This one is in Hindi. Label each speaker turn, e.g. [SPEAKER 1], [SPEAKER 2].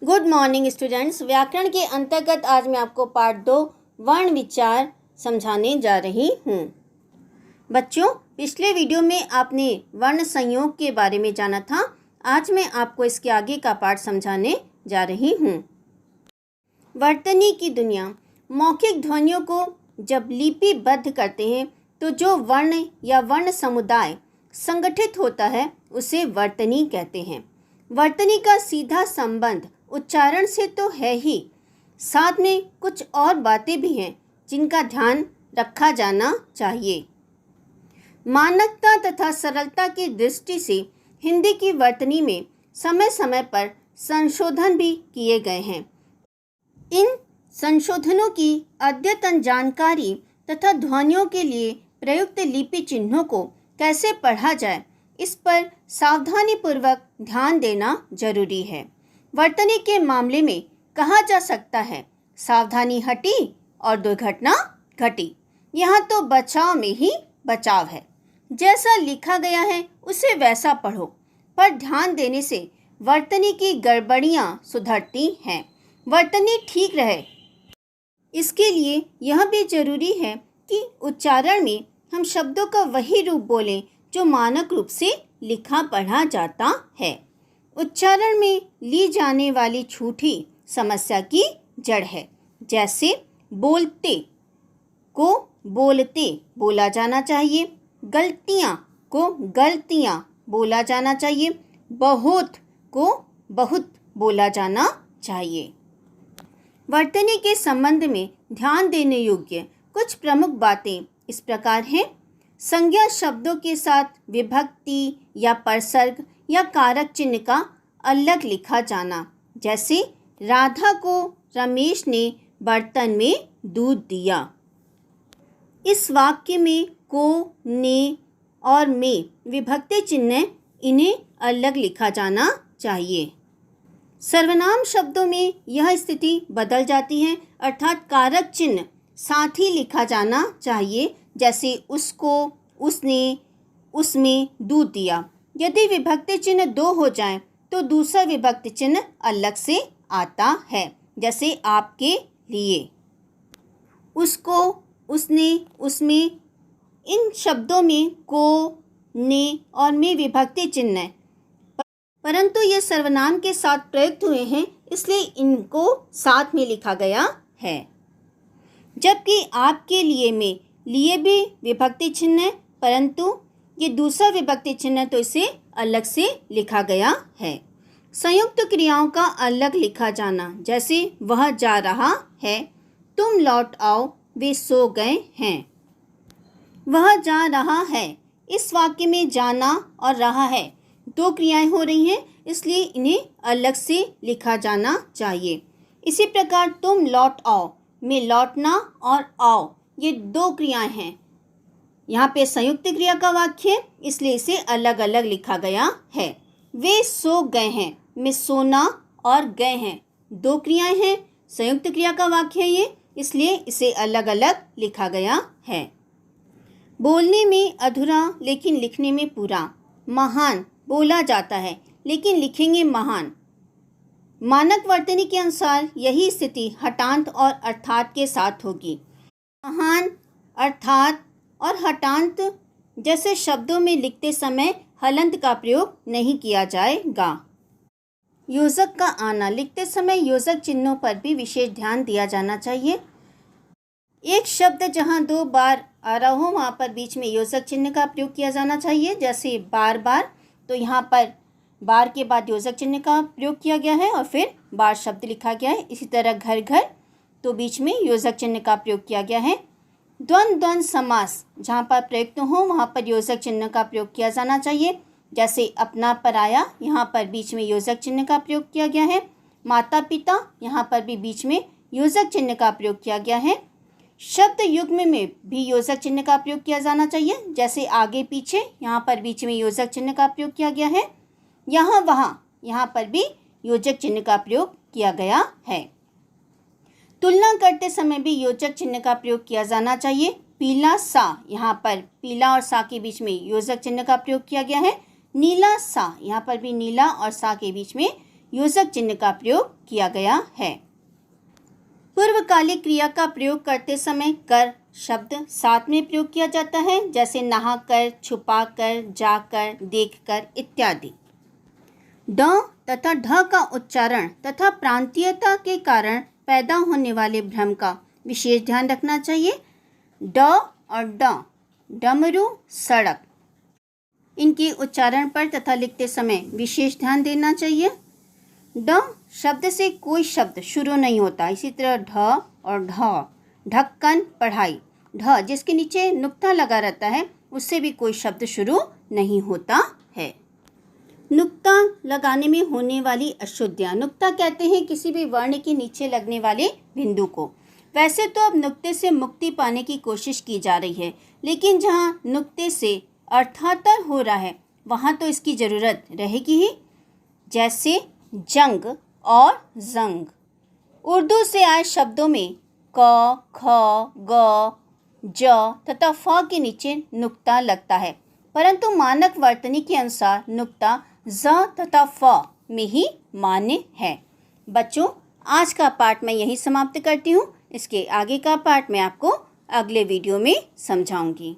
[SPEAKER 1] Good morning students. व्याकरण के अंतर्गत आज मैं आपको पार्ट 2 वर्ण विचार समझाने जा रही हूँ। बच्चों, पिछले वीडियो में आपने वर्ण संयोग के बारे में जाना था। आज मैं आपको इसके आगे का पार्ट समझाने जा रही हूँ। वर्तनी की दुनिया। मौखिक ध्वनियों को जब लिपिबद्ध करते हैं तो जो वर्ण या वर्ण समुदाय संगठित होता है उसे वर्तनी कहते हैं। वर्तनी का सीधा संबंध उच्चारण से तो है ही, साथ में कुछ और बातें भी हैं जिनका ध्यान रखा जाना चाहिए। मानकता तथा सरलता की दृष्टि से हिंदी की वर्तनी में समय समय पर संशोधन भी किए गए हैं। इन संशोधनों की अद्यतन जानकारी तथा ध्वनियों के लिए प्रयुक्त लिपि चिन्हों को कैसे पढ़ा जाए, इस पर सावधानीपूर्वक ध्यान देना जरूरी है। वर्तनी के मामले में कहा जा सकता है, सावधानी हटी और दुर्घटना घटी। यहाँ तो बचाव में ही बचाव है। जैसा लिखा गया है उसे वैसा पढ़ो, पर ध्यान देने से वर्तनी की गड़बड़ियाँ सुधरती हैं। वर्तनी ठीक रहे, इसके लिए यह भी जरूरी है कि उच्चारण में हम शब्दों का वही रूप बोलें जो मानक रूप से लिखा पढ़ा जाता है। उच्चारण में ली जाने वाली छूट ही समस्या की जड़ है। जैसे बोलते को बोलते बोला जाना चाहिए, गलतियाँ को गलतियाँ बोला जाना चाहिए, बहुत को बहुत बोला जाना चाहिए। वर्तनी के संबंध में ध्यान देने योग्य कुछ प्रमुख बातें इस प्रकार हैं। संज्ञा शब्दों के साथ विभक्ति या परसर्ग या कारक चिन्ह का अलग लिखा जाना। जैसे राधा को रमेश ने बर्तन में दूध दिया। इस वाक्य में को, ने और में विभक्ति चिन्ह, इन्हें अलग लिखा जाना चाहिए। सर्वनाम शब्दों में यह स्थिति बदल जाती है, अर्थात कारक चिन्ह साथ ही लिखा जाना चाहिए। जैसे उसको, उसने, उसमें दूध दिया। यदि विभक्ति चिन्ह दो हो जाएं तो दूसरा विभक्ति चिन्ह अलग से आता है। जैसे आपके लिए, उसको, उसने, उसमें। इन शब्दों में को, ने और में विभक्ति चिन्ह है, परंतु ये सर्वनाम के साथ प्रयुक्त हुए हैं, इसलिए इनको साथ में लिखा गया है। जबकि आपके लिए में लिए भी विभक्ति चिन्ह है, परंतु ये दूसरा विभक्ति चिन्ह है तो इसे अलग से लिखा गया है। संयुक्त क्रियाओं का अलग लिखा जाना। जैसे वह जा रहा है, तुम लौट आओ, वे सो गए हैं। वह जा रहा है, इस वाक्य में जाना और रहा है दो क्रियाएं हो रही हैं, इसलिए इन्हें अलग से लिखा जाना चाहिए। इसी प्रकार तुम लौट आओ में लौटना और आओ ये दो क्रियाएं हैं। यहाँ पे संयुक्त क्रिया का वाक्य है, इसलिए इसे अलग अलग लिखा गया है। वे सो गए हैं में सोना और गए हैं दो क्रियाएं हैं, संयुक्त क्रिया का वाक्य है ये, इसलिए इसे अलग अलग लिखा गया है। बोलने में अधूरा लेकिन लिखने में पूरा। महान बोला जाता है लेकिन लिखेंगे महान। मानक वर्तनी के अनुसार यही स्थिति हटांत और अर्थात के साथ होगी। महान, अर्थात और हटांत जैसे शब्दों में लिखते समय हलंत का प्रयोग नहीं किया जाएगा। योजक का आना। लिखते समय योजक चिन्हों पर भी विशेष ध्यान दिया जाना चाहिए। एक शब्द जहां दो बार आ रहा हो वहाँ पर बीच में योजक चिन्ह का प्रयोग किया जाना चाहिए। जैसे बार बार, तो यहाँ पर बार के बाद योजक चिन्ह का प्रयोग किया गया है और फिर बार शब्द लिखा गया है। इसी तरह घर घर, तो बीच में योजक चिन्ह का प्रयोग किया गया है। द्वंद्व द्वंद्व समास जहाँ पर प्रयुक्त हो वहाँ पर योजक चिन्ह का प्रयोग किया जाना चाहिए। जैसे अपना पराया, यहाँ पर बीच में योजक चिन्ह का प्रयोग किया गया है। माता पिता, यहाँ पर भी बीच में योजक चिन्ह का प्रयोग किया गया है। शब्द युग्म में भी योजक चिन्ह का प्रयोग किया जाना चाहिए। जैसे आगे पीछे, यहाँ पर बीच में योजक चिन्ह का प्रयोग किया गया है। यहाँ वहाँ, यहाँ पर भी योजक चिन्ह का प्रयोग किया गया है। तुलना करते समय भी योजक चिन्ह का प्रयोग किया जाना चाहिए। पीला सा, यहाँ पर पीला और सा के बीच में योजक चिन्ह का प्रयोग किया गया है। नीला सा, यहाँ पर भी नीला और सा के बीच में योजक चिन्ह का प्रयोग किया गया है। पूर्वकालिक क्रिया का प्रयोग करते समय कर शब्द साथ में प्रयोग किया जाता है, जैसे नहाकर, छुपाकर, जाकर, देखकर इत्यादि। ड तथा ढ का उच्चारण तथा प्रांतीयता के कारण पैदा होने वाले भ्रम का विशेष ध्यान रखना चाहिए। ड और ड, डमरू, सड़क, इनके उच्चारण पर तथा लिखते समय विशेष ध्यान देना चाहिए। ड शब्द से कोई शब्द शुरू नहीं होता। इसी तरह ढ और ढ, ढक्कन, पढ़ाई। ढ जिसके नीचे नुक्ता लगा रहता है उससे भी कोई शब्द शुरू नहीं होता है। नुक्ता लगाने में होने वाली अशुद्धियाँ। नुक्ता कहते हैं किसी भी वर्ण के नीचे लगने वाले बिंदु को। वैसे तो अब नुक्ते से मुक्ति पाने की कोशिश की जा रही है, लेकिन जहाँ नुक्ते से अर्थांतर हो रहा है वहाँ तो इसकी ज़रूरत रहेगी ही, जैसे जंग और जंग। उर्दू से आए शब्दों में क, ख, ग, ज तथा फ के नीचे नुक्ता लगता है, परंतु मानक वर्तनी के अनुसार नुक्ता ज तथा फ में ही मान्य है। बच्चों, आज का पाठ मैं यहीं समाप्त करती हूँ। इसके आगे का पाठ मैं आपको अगले वीडियो में समझाऊंगी।